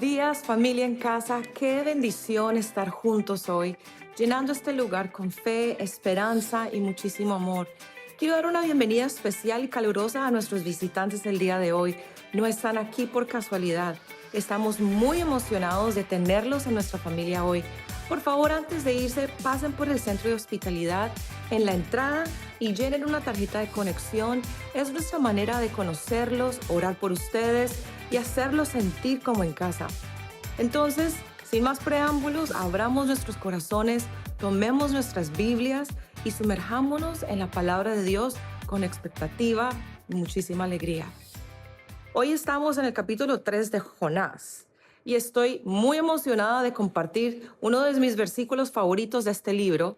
días, familia en casa. Qué bendición estar juntos hoy, llenando este lugar con fe, esperanza y muchísimo amor. Quiero dar una bienvenida especial y calurosa a nuestros visitantes del día de hoy. No están aquí por casualidad. Estamos muy emocionados de tenerlos en nuestra familia hoy. Por favor, antes de irse, pasen por el centro de hospitalidad en la entrada y llenen una tarjeta de conexión. Es nuestra manera de conocerlos, orar por ustedes y hacerlos sentir como en casa. Entonces, sin más preámbulos, abramos nuestros corazones, tomemos nuestras Biblias y sumerjámonos en la palabra de Dios con expectativa y muchísima alegría. Hoy estamos en el capítulo 3 de Jonás y estoy muy emocionada de compartir uno de mis versículos favoritos de este libro,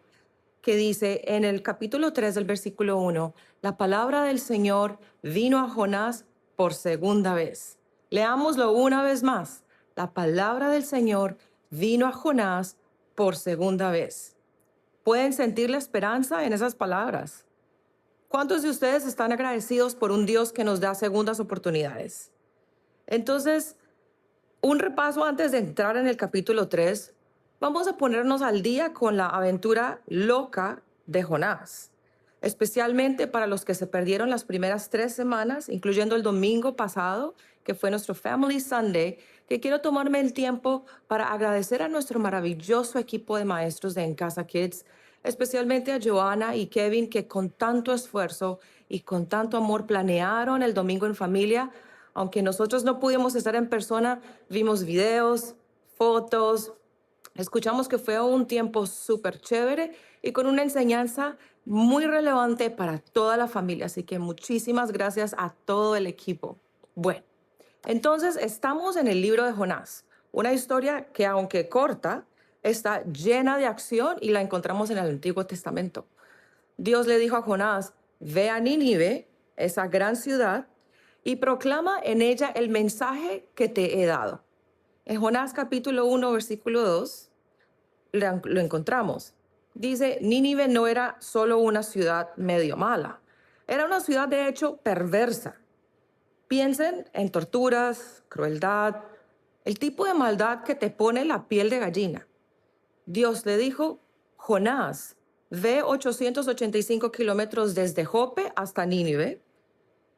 que dice en el capítulo 3 del versículo 1, la palabra del Señor vino a Jonás por segunda vez. Leámoslo una vez más. La palabra del Señor vino a Jonás por segunda vez. ¿Pueden sentir la esperanza en esas palabras? ¿Cuántos de ustedes están agradecidos por un Dios que nos da segundas oportunidades? Entonces, un repaso antes de entrar en el capítulo 3. Vamos a ponernos al día con la aventura loca de Jonás, especialmente para los que se perdieron las primeras 3 semanas, incluyendo el domingo pasado, que fue nuestro Family Sunday, que quiero tomarme el tiempo para agradecer a nuestro maravilloso equipo de maestros de En Casa Kids, especialmente a Joana y Kevin, que con tanto esfuerzo y con tanto amor planearon el domingo en familia. Aunque nosotros no pudimos estar en persona, vimos videos, fotos, escuchamos que fue un tiempo súper chévere y con una enseñanza muy relevante para toda la familia. Así que muchísimas gracias a todo el equipo. Bueno, entonces estamos en el libro de Jonás, una historia que aunque corta, está llena de acción y la encontramos en el Antiguo Testamento. Dios le dijo a Jonás, ve a Nínive, esa gran ciudad, y proclama en ella el mensaje que te he dado. En Jonás capítulo 1, versículo 2, lo encontramos. Dice, Nínive no era solo una ciudad medio mala, era una ciudad de hecho perversa. Piensen en torturas, crueldad, el tipo de maldad que te pone la piel de gallina. Dios le dijo, Jonás, ve 885 kilómetros desde Jope hasta Nínive.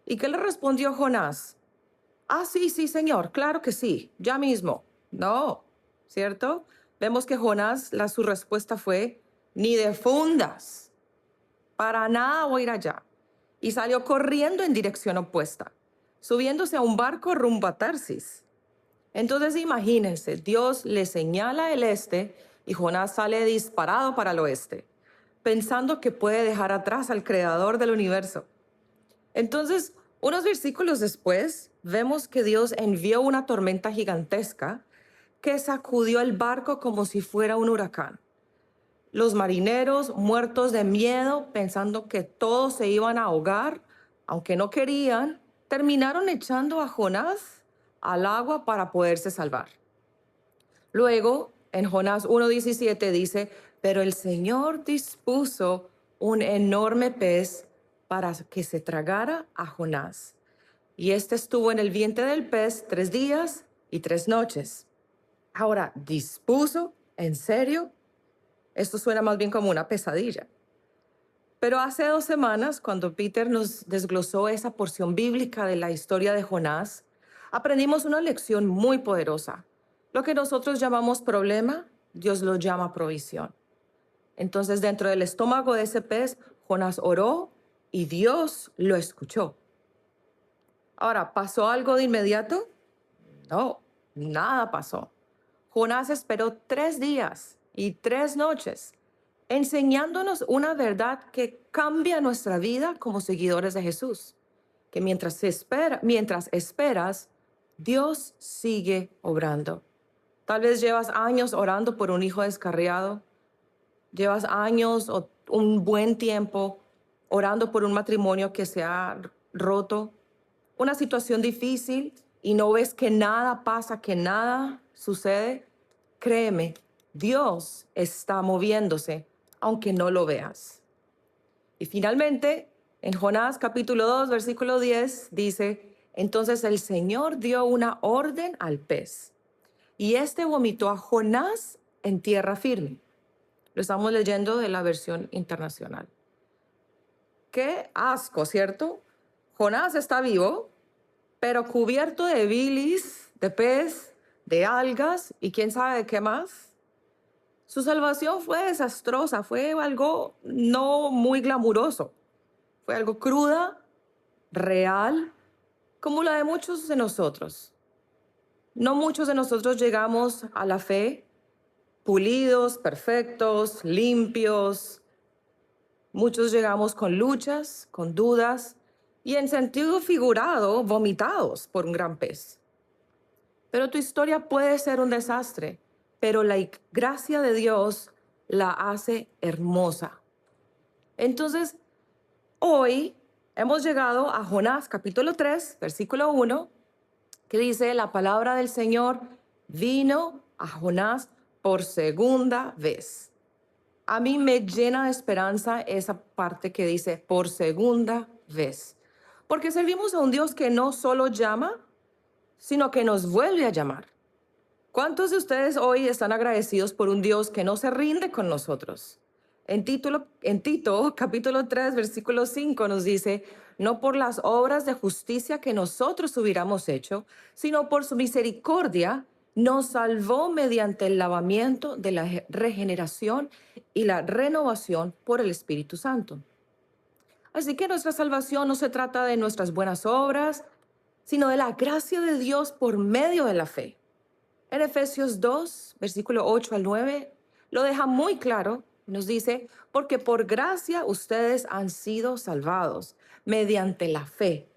¿Y qué le respondió Jonás? Ah, sí, sí, señor, claro que sí, ya mismo. No, ¿cierto? Vemos que Jonás, su respuesta fue, ni de fundas, para nada voy a ir allá. Y salió corriendo en dirección opuesta, subiéndose a un barco rumbo a Tarsis. Entonces imagínense, Dios le señala el este y Jonás sale disparado para el oeste, pensando que puede dejar atrás al creador del universo. Entonces, unos versículos después, vemos que Dios envió una tormenta gigantesca que sacudió el barco como si fuera un huracán. Los marineros, muertos de miedo, pensando que todos se iban a ahogar, aunque no querían, terminaron echando a Jonás al agua para poderse salvar. Luego, en Jonás 1:17 dice, pero el Señor dispuso un enorme pez para que se tragara a Jonás. Y este estuvo en el vientre del pez 3 días y 3 noches. Ahora, ¿dispuso? ¿En serio? Esto suena más bien como una pesadilla. Pero hace 2 semanas, cuando Peter nos desglosó esa porción bíblica de la historia de Jonás, aprendimos una lección muy poderosa. Lo que nosotros llamamos problema, Dios lo llama provisión. Entonces, dentro del estómago de ese pez, Jonás oró y Dios lo escuchó. Ahora, ¿pasó algo de inmediato? No, nada pasó. Jonás esperó 3 días y 3 noches, enseñándonos una verdad que cambia nuestra vida como seguidores de Jesús. Que mientras esperas, Dios sigue obrando. Tal vez llevas años orando por un hijo descarriado, llevas años o un buen tiempo orando por un matrimonio que se ha roto, una situación difícil y no ves que nada pasa, que nada sucede. Créeme, Dios está moviéndose, aunque no lo veas. Y finalmente, en Jonás capítulo 2, versículo 10, dice, entonces el Señor dio una orden al pez. y este vomitó a Jonás en tierra firme. Lo estamos leyendo de la versión internacional. Qué asco, ¿cierto? Jonás está vivo, pero cubierto de bilis, de pez, de algas y quién sabe de qué más. Su salvación fue desastrosa, fue algo no muy glamuroso, fue algo cruda, real, como la de muchos de nosotros. No muchos de nosotros llegamos a la fe pulidos, perfectos, limpios. Muchos llegamos con luchas, con dudas y en sentido figurado, vomitados por un gran pez. Pero tu historia puede ser un desastre, pero la gracia de Dios la hace hermosa. Entonces, hoy hemos llegado a Jonás capítulo 3, versículo 1, que dice, la palabra del Señor vino a Jonás por segunda vez. A mí me llena de esperanza esa parte que dice por segunda vez. Porque servimos a un Dios que no solo llama, sino que nos vuelve a llamar. ¿Cuántos de ustedes hoy están agradecidos por un Dios que no se rinde con nosotros? En Tito, capítulo 3, versículo 5 nos dice, no por las obras de justicia que nosotros hubiéramos hecho, sino por su misericordia, nos salvó mediante el lavamiento de la regeneración y la renovación por el Espíritu Santo. Así que nuestra salvación no se trata de nuestras buenas obras, sino de la gracia de Dios por medio de la fe. En Efesios 2, versículo 8 al 9, lo deja muy claro. Nos dice, porque por gracia ustedes han sido salvados mediante la fe.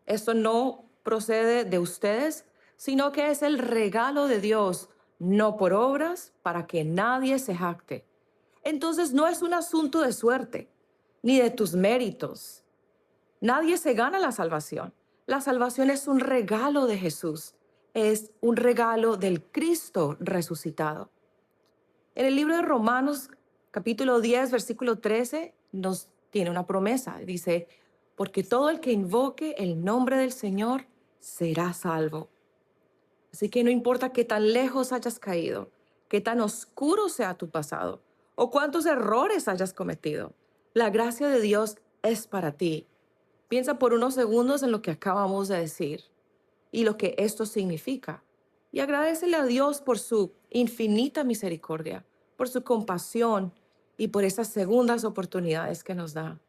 Esto no procede de ustedes, sino que es el regalo de Dios, no por obras, para que nadie se jacte. Entonces no es un asunto de suerte, ni de tus méritos. Nadie se gana la salvación. La salvación es un regalo de Jesús. Es un regalo del Cristo resucitado. En el libro de Romanos, capítulo 10, versículo 13, nos tiene una promesa. Dice, porque todo el que invoque el nombre del Señor será salvo. Así que no importa qué tan lejos hayas caído, qué tan oscuro sea tu pasado o cuántos errores hayas cometido, la gracia de Dios es para ti. Piensa por unos segundos en lo que acabamos de decir y lo que esto significa. Y agradécele a Dios por su infinita misericordia, por su compasión y por esas segundas oportunidades que nos da.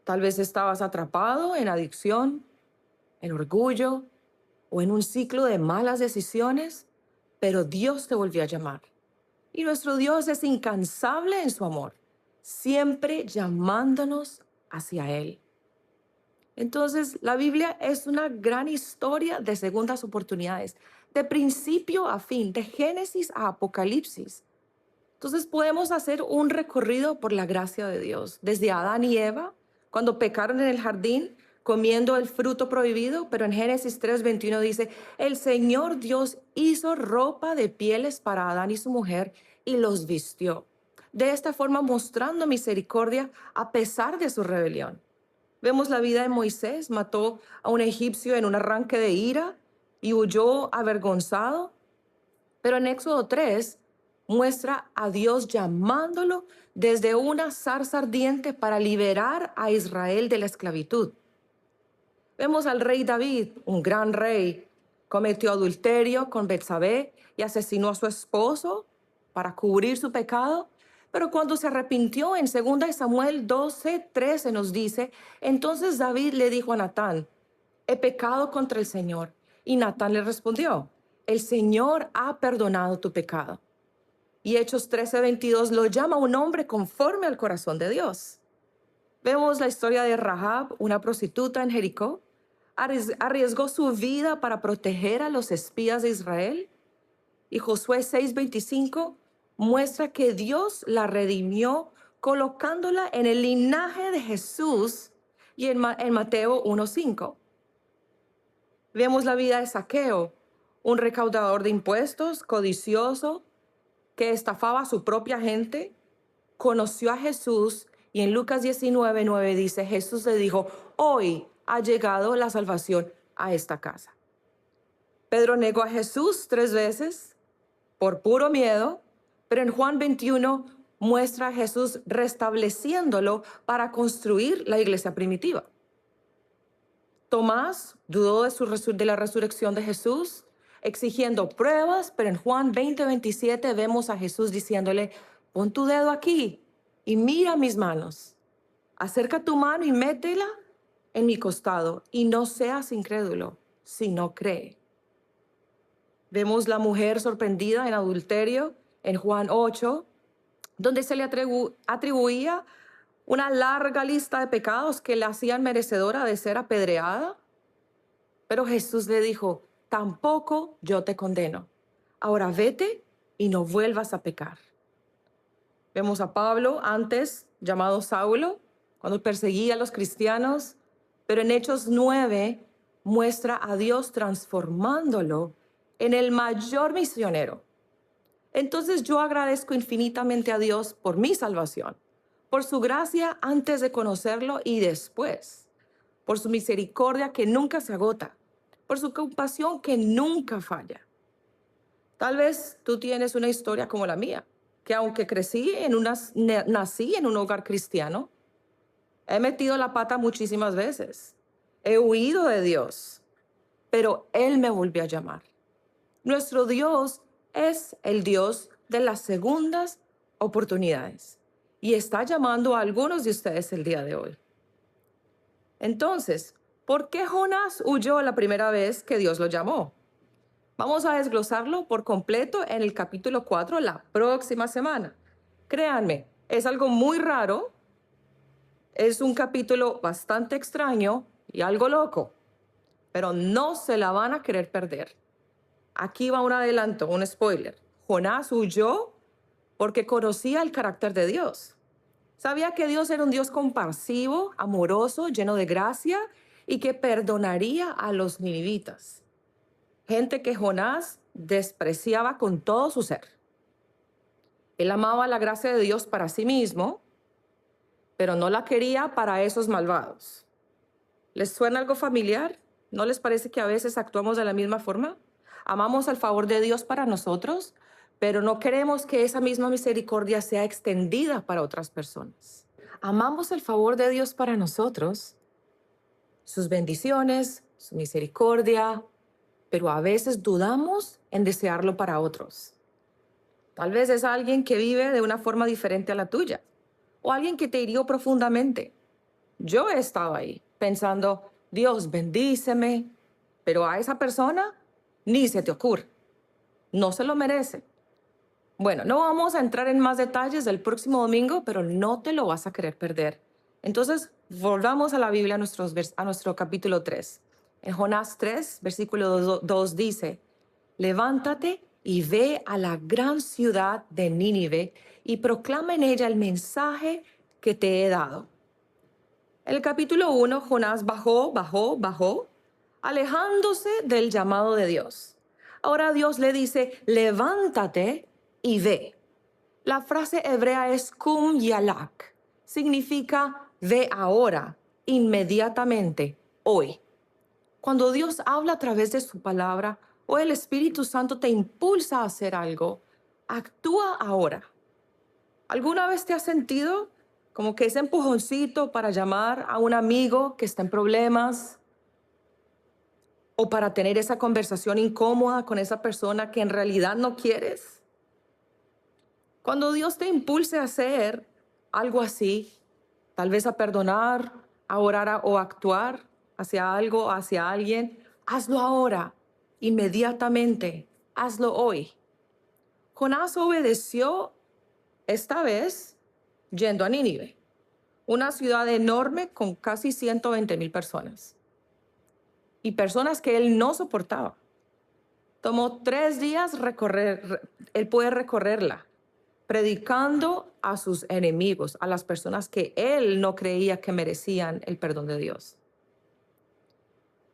Tal vez estabas atrapado en adicción, en orgullo o en un ciclo de malas decisiones, pero Dios te volvió a llamar. Y nuestro Dios es incansable en su amor, siempre llamándonos hacia Él. Entonces, la Biblia es una gran historia de segundas oportunidades, de principio a fin, de Génesis a Apocalipsis. Entonces, podemos hacer un recorrido por la gracia de Dios, desde Adán y Eva, cuando pecaron en el jardín, comiendo el fruto prohibido, pero en Génesis 3:21 dice, el Señor Dios hizo ropa de pieles para Adán y su mujer y los vistió. De esta forma mostrando misericordia a pesar de su rebelión. Vemos la vida de Moisés, mató a un egipcio en un arranque de ira y huyó avergonzado. Pero en Éxodo 3 muestra a Dios llamándolo desde una zarza ardiente para liberar a Israel de la esclavitud. Vemos al rey David, un gran rey, cometió adulterio con Betsabé y asesinó a su esposo para cubrir su pecado. Pero cuando se arrepintió en 2 Samuel 12:13 nos dice, entonces David le dijo a Natán, he pecado contra el Señor. Y Natán le respondió, el Señor ha perdonado tu pecado. Y Hechos 13:22 lo llama un hombre conforme al corazón de Dios. Vemos la historia de Rahab, una prostituta en Jericó. Arriesgó su vida para proteger a los espías de Israel. Y Josué 6:25 muestra que Dios la redimió colocándola en el linaje de Jesús y en Mateo 1:5. Vemos la vida de Zaqueo, un recaudador de impuestos, codicioso, que estafaba a su propia gente, conoció a Jesús y en Lucas 19:9 dice, Jesús le dijo, hoy ha llegado la salvación a esta casa. Pedro negó a Jesús 3 veces por puro miedo, pero en Juan 21 muestra a Jesús restableciéndolo para construir la iglesia primitiva. Tomás dudó de la resurrección de Jesús, exigiendo pruebas, pero en Juan 20:27 vemos a Jesús diciéndole, pon tu dedo aquí y mira mis manos. Acerca tu mano y métela en mi costado y no seas incrédulo, sino cree. Vemos la mujer sorprendida en adulterio en Juan 8, donde se le atribuía una larga lista de pecados que la hacían merecedora de ser apedreada. Pero Jesús le dijo, tampoco yo te condeno. Ahora vete y no vuelvas a pecar. Vemos a Pablo, antes llamado Saulo, cuando perseguía a los cristianos, pero en Hechos 9 muestra a Dios transformándolo en el mayor misionero. Entonces yo agradezco infinitamente a Dios por mi salvación, por su gracia antes de conocerlo y después, por su misericordia que nunca se agota, por su compasión que nunca falla. Tal vez tú tienes una historia como la mía, que aunque nací en un hogar cristiano, he metido la pata muchísimas veces, he huido de Dios, pero Él me volvió a llamar. Nuestro Dios es el Dios de las segundas oportunidades y está llamando a algunos de ustedes el día de hoy. Entonces, ¿por qué Jonás huyó la primera vez que Dios lo llamó? Vamos a desglosarlo por completo en el capítulo 4 la próxima semana. Créanme, es algo muy raro, es un capítulo bastante extraño y algo loco, pero no se la van a querer perder. Aquí va un adelanto, un spoiler. Jonás huyó porque conocía el carácter de Dios. Sabía que Dios era un Dios compasivo, amoroso, lleno de gracia y que perdonaría a los ninivitas. Gente que Jonás despreciaba con todo su ser. Él amaba la gracia de Dios para sí mismo, pero no la quería para esos malvados. ¿Les suena algo familiar? ¿No les parece que a veces actuamos de la misma forma? Amamos el favor de Dios para nosotros, pero no queremos que esa misma misericordia sea extendida para otras personas. Amamos el favor de Dios para nosotros, sus bendiciones, su misericordia, pero a veces dudamos en desearlo para otros. Tal vez es alguien que vive de una forma diferente a la tuya, o alguien que te hirió profundamente. Yo he estado ahí pensando, Dios, bendíceme, pero a esa persona ni se te ocurre. No se lo merece. Bueno, no vamos a entrar en más detalles del próximo domingo, pero no te lo vas a querer perder. Entonces, volvamos a la Biblia, a nuestro capítulo 3. En Jonás 3, versículo 2 dice, levántate y ve a la gran ciudad de Nínive y proclama en ella el mensaje que te he dado. En el capítulo 1, Jonás bajó, alejándose del llamado de Dios. Ahora Dios le dice, levántate y ve. La frase hebrea es kum yalak. Significa ve ahora, inmediatamente, hoy. Cuando Dios habla a través de su palabra o el Espíritu Santo te impulsa a hacer algo, actúa ahora. ¿Alguna vez te has sentido como que ese empujoncito para llamar a un amigo que está en problemas o para tener esa conversación incómoda con esa persona que en realidad no quieres? Cuando Dios te impulse a hacer algo así, tal vez a perdonar, a orar o a actuar hacia algo, hacia alguien, hazlo ahora, inmediatamente, hazlo hoy. Jonás obedeció esta vez yendo a Nínive, una ciudad enorme con casi 120,000 personas y personas que él no soportaba. Tomó 3 días él puede recorrerla, predicando a sus enemigos, a las personas que él no creía que merecían el perdón de Dios.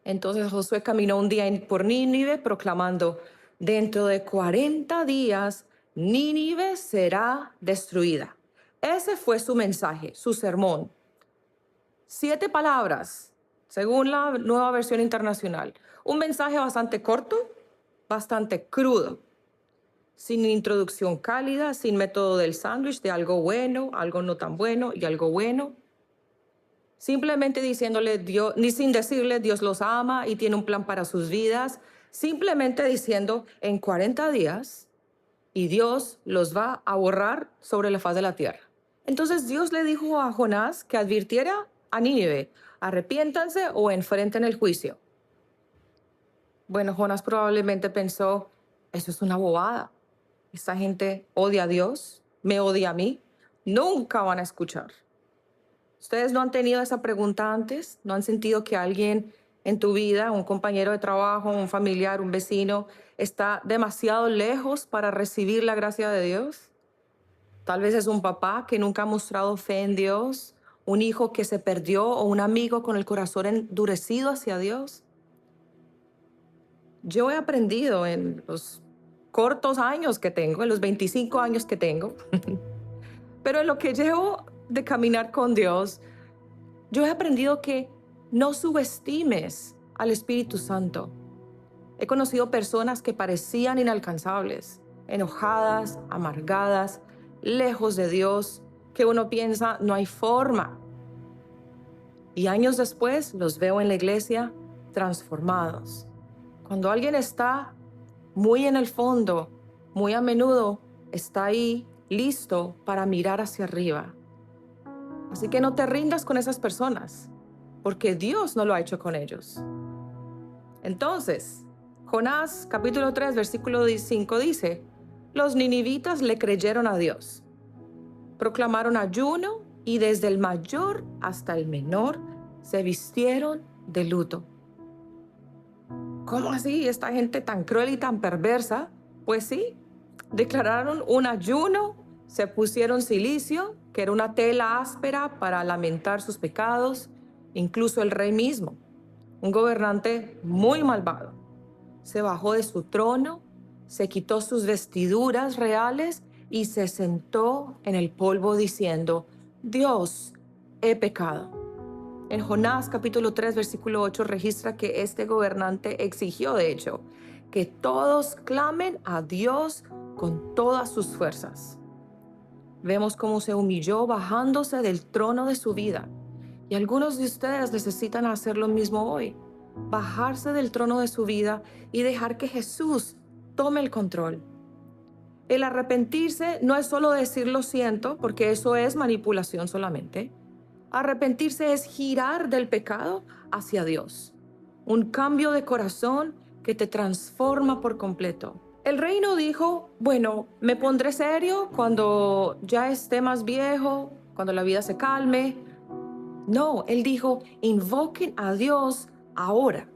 Entonces Josué caminó un día por Nínive proclamando, dentro de 40 días Nínive será destruida. Ese fue su mensaje, su sermón. 7 palabras, según la Nueva Versión Internacional. Un mensaje bastante corto, bastante crudo, sin introducción cálida, sin método del sándwich de algo bueno, algo no tan bueno y algo bueno. Simplemente diciéndole Dios, ni sin decirle Dios los ama y tiene un plan para sus vidas, simplemente diciendo en 40 días y Dios los va a borrar sobre la faz de la tierra. Entonces Dios le dijo a Jonás que advirtiera a Nínive, arrepiéntanse o enfrenten el juicio. Bueno, Jonás probablemente pensó, eso es una bobada. Esta gente odia a Dios, me odia a mí, nunca van a escuchar. ¿Ustedes no han tenido esa pregunta antes? ¿No han sentido que alguien en tu vida, un compañero de trabajo, un familiar, un vecino, está demasiado lejos para recibir la gracia de Dios? Tal vez es un papá que nunca ha mostrado fe en Dios, un hijo que se perdió o un amigo con el corazón endurecido hacia Dios. Yo he aprendido en los cortos años que tengo, en los 25 años que tengo, pero en lo que llevo de caminar con Dios, yo he aprendido que no subestimes al Espíritu Santo. He conocido personas que parecían inalcanzables, enojadas, amargadas, lejos de Dios, que uno piensa, no hay forma. Y años después los veo en la iglesia transformados. Cuando alguien está muy en el fondo, muy a menudo está ahí listo para mirar hacia arriba. Así que no te rindas con esas personas, porque Dios no lo ha hecho con ellos. Entonces, Jonás capítulo 3, versículo 5 dice, los ninivitas le creyeron a Dios. Proclamaron ayuno y desde el mayor hasta el menor se vistieron de luto. ¿Cómo así? ¿Esta gente tan cruel y tan perversa? Pues sí, declararon un ayuno, se pusieron cilicio, que era una tela áspera para lamentar sus pecados, incluso el rey mismo, un gobernante muy malvado. Se bajó de su trono, se quitó sus vestiduras reales y se sentó en el polvo diciendo, Dios, he pecado. En Jonás capítulo 3, versículo 8 registra que este gobernante exigió, de hecho, que todos clamen a Dios con todas sus fuerzas. Vemos cómo se humilló bajándose del trono de su vida. Y algunos de ustedes necesitan hacer lo mismo hoy. Bajarse del trono de su vida y dejar que Jesús tome el control. El arrepentirse no es solo decir lo siento, porque eso es manipulación solamente. Arrepentirse es girar del pecado hacia Dios. Un cambio de corazón que te transforma por completo. El rey no dijo, bueno, me pondré serio cuando ya esté más viejo, cuando la vida se calme. No, él dijo, invoquen a Dios ahora.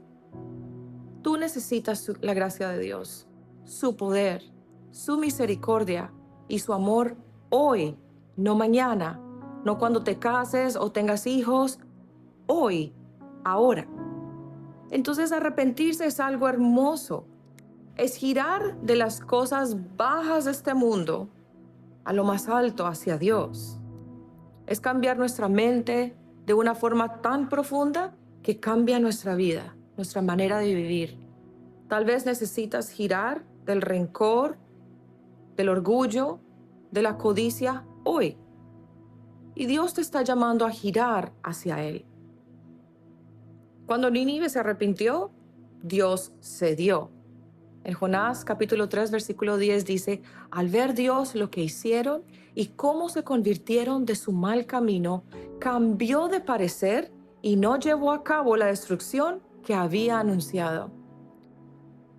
Tú necesitas la gracia de Dios, su poder, su misericordia y su amor hoy, no mañana, no cuando te cases o tengas hijos, hoy, ahora. Entonces arrepentirse es algo hermoso. Es girar de las cosas bajas de este mundo a lo más alto hacia Dios. Es cambiar nuestra mente de una forma tan profunda que cambia nuestra vida, nuestra manera de vivir. Tal vez necesitas girar del rencor, del orgullo, de la codicia hoy. Y Dios te está llamando a girar hacia Él. Cuando Nínive se arrepintió, Dios cedió. En Jonás capítulo 3, versículo 10 dice, al ver Dios lo que hicieron y cómo se convirtieron de su mal camino, cambió de parecer y no llevó a cabo la destrucción que había anunciado.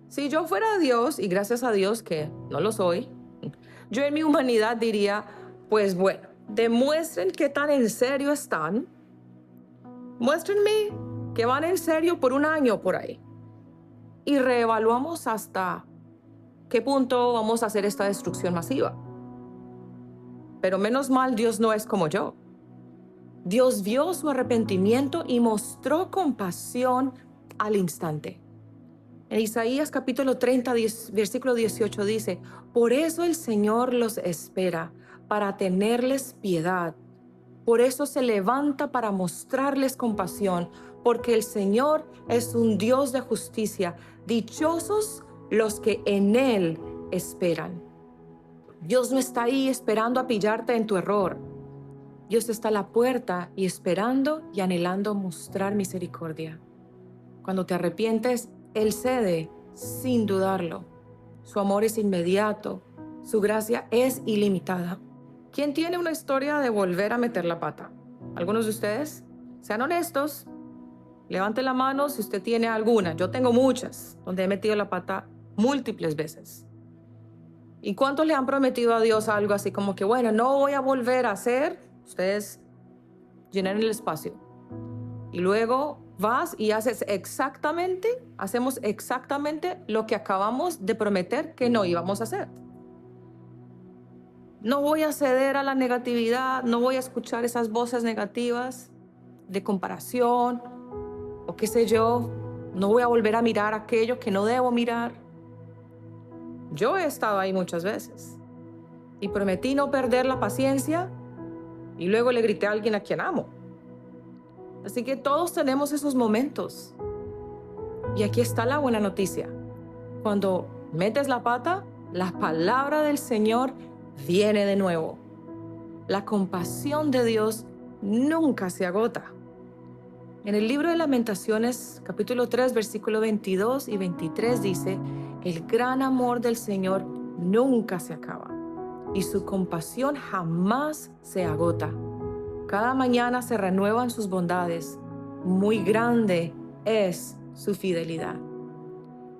Si yo fuera Dios, y gracias a Dios que no lo soy, yo en mi humanidad diría, pues bueno, demuestren qué tan en serio están. Muéstrenme que van en serio por un año por ahí. Y reevaluamos hasta qué punto vamos a hacer esta destrucción masiva. Pero menos mal Dios no es como yo. Dios vio su arrepentimiento y mostró compasión al instante. En Isaías capítulo 30, versículo 18 dice, por eso el Señor los espera, para tenerles piedad. Por eso se levanta para mostrarles compasión, porque el Señor es un Dios de justicia. Dichosos los que en Él esperan. Dios no está ahí esperando a pillarte en tu error. Dios está a la puerta y esperando y anhelando mostrar misericordia. Cuando te arrepientes, Él cede sin dudarlo. Su amor es inmediato. Su gracia es ilimitada. ¿Quién tiene una historia de volver a meter la pata? ¿Algunos de ustedes? Sean honestos. Levante la mano si usted tiene alguna. Yo tengo muchas, donde he metido la pata múltiples veces. ¿Y cuántos le han prometido a Dios algo así como que, bueno, no voy a volver a hacer? Ustedes llenan el espacio. Y luego vas y hacemos exactamente lo que acabamos de prometer que no íbamos a hacer. No voy a ceder a la negatividad, no voy a escuchar esas voces negativas de comparación o qué sé yo, no voy a volver a mirar aquello que no debo mirar. Yo he estado ahí muchas veces y prometí no perder la paciencia y luego le grité a alguien a quien amo. Así que todos tenemos esos momentos. Y aquí está la buena noticia. Cuando metes la pata, la palabra del Señor viene de nuevo. La compasión de Dios nunca se agota. En el libro de Lamentaciones, capítulo 3, versículo 22 y 23 dice, el gran amor del Señor nunca se acaba y su compasión jamás se agota. Cada mañana se renuevan sus bondades. Muy grande es su fidelidad.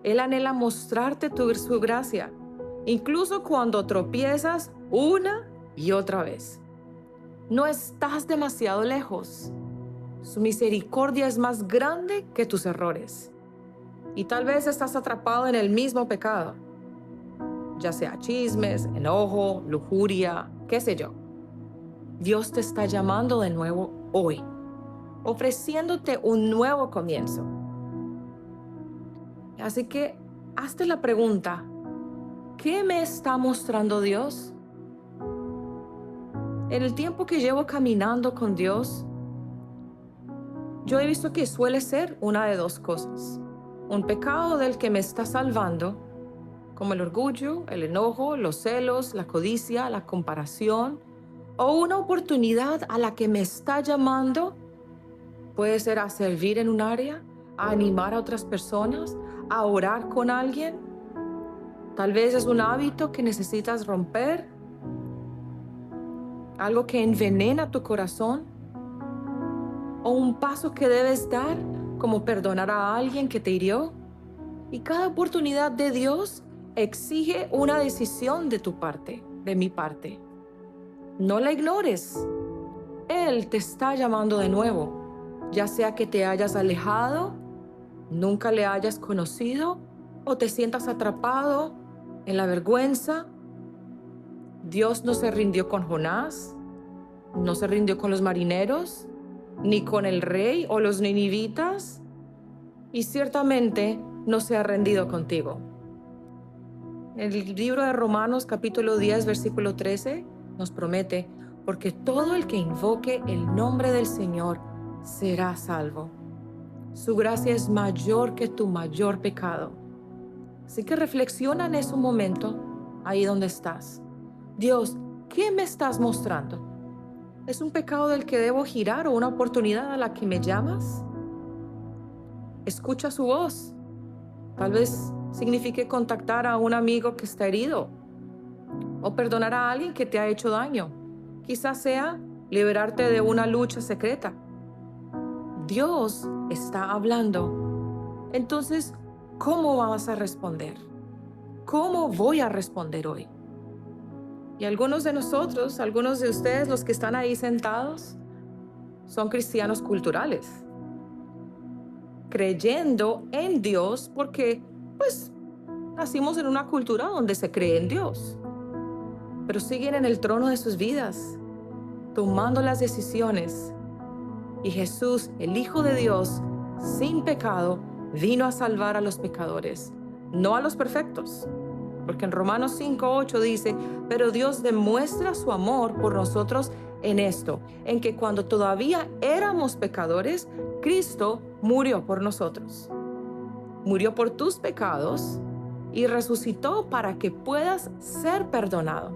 Él anhela mostrarte su gracia, incluso cuando tropiezas una y otra vez. No estás demasiado lejos. Su misericordia es más grande que tus errores. Y tal vez estás atrapado en el mismo pecado, ya sea chismes, enojo, lujuria, qué sé yo. Dios te está llamando de nuevo hoy, ofreciéndote un nuevo comienzo. Así que hazte la pregunta, ¿qué me está mostrando Dios? En el tiempo que llevo caminando con Dios, yo he visto que suele ser una de dos cosas. Un pecado del que me está salvando, como el orgullo, el enojo, los celos, la codicia, la comparación, o una oportunidad a la que me está llamando, puede ser a servir en un área, a animar a otras personas, a orar con alguien. Tal vez es un hábito que necesitas romper, algo que envenena tu corazón, o un paso que debes dar, como perdonar a alguien que te hirió. Y cada oportunidad de Dios exige una decisión de tu parte, de mi parte. No la ignores. Él te está llamando de nuevo, ya sea que te hayas alejado, nunca le hayas conocido o te sientas atrapado en la vergüenza. Dios no se rindió con Jonás, no se rindió con los marineros, ni con el rey o los ninivitas, y ciertamente no se ha rendido contigo. En el libro de Romanos capítulo 10 versículo 13 nos promete, porque todo el que invoque el nombre del Señor será salvo. Su gracia es mayor que tu mayor pecado. Así que reflexiona en ese momento, ahí donde estás. Dios, ¿qué me estás mostrando? ¿Es un pecado del que debo girar o una oportunidad a la que me llamas? Escucha su voz. Tal vez signifique contactar a un amigo que está herido o perdonar a alguien que te ha hecho daño. Quizás sea liberarte de una lucha secreta. Dios está hablando. Entonces, ¿cómo vas a responder? ¿Cómo voy a responder hoy? Y algunos de nosotros, algunos de ustedes, los que están ahí sentados, son cristianos culturales, creyendo en Dios porque, nacimos en una cultura donde se cree en Dios, pero siguen en el trono de sus vidas, tomando las decisiones. Y Jesús, el Hijo de Dios, sin pecado, vino a salvar a los pecadores, no a los perfectos. Porque en Romanos 5:8 dice, pero Dios demuestra su amor por nosotros en esto, en que cuando todavía éramos pecadores, Cristo murió por nosotros. Murió por tus pecados y resucitó para que puedas ser perdonado.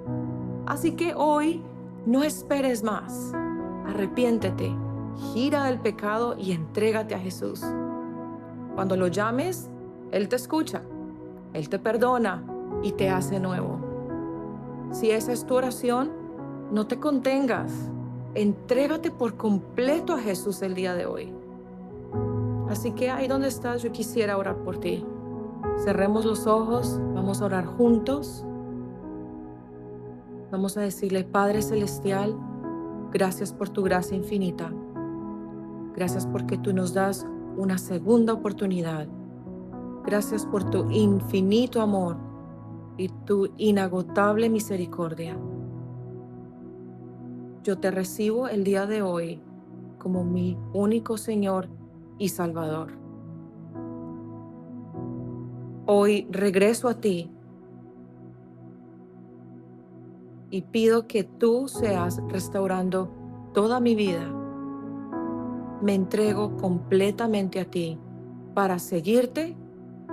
Así que hoy no esperes más. Arrepiéntete, gira del pecado y entrégate a Jesús. Cuando lo llames, Él te escucha, Él te perdona y te hace nuevo. Si esa es tu oración, no te contengas. Entrégate por completo a Jesús el día de hoy. Así que ahí donde estás, yo quisiera orar por ti. Cerremos los ojos, vamos a orar juntos. Vamos a decirle: Padre Celestial, gracias por tu gracia infinita. Gracias porque tú nos das una segunda oportunidad. Gracias por tu infinito amor y tu inagotable misericordia. Yo te recibo el día de hoy como mi único Señor y Salvador. Hoy regreso a ti y pido que tú seas restaurando toda mi vida. Me entrego completamente a ti para seguirte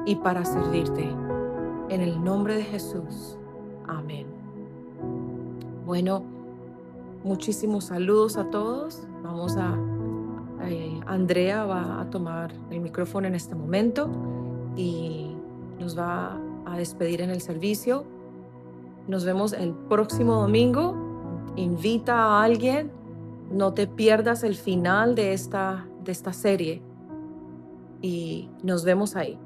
y para servirte. En el nombre de Jesús. Amén. Bueno, muchísimos saludos a todos. Andrea va a tomar el micrófono en este momento y nos va a despedir en el servicio. Nos vemos el próximo domingo. Invita a alguien. No te pierdas el final de esta serie y nos vemos ahí.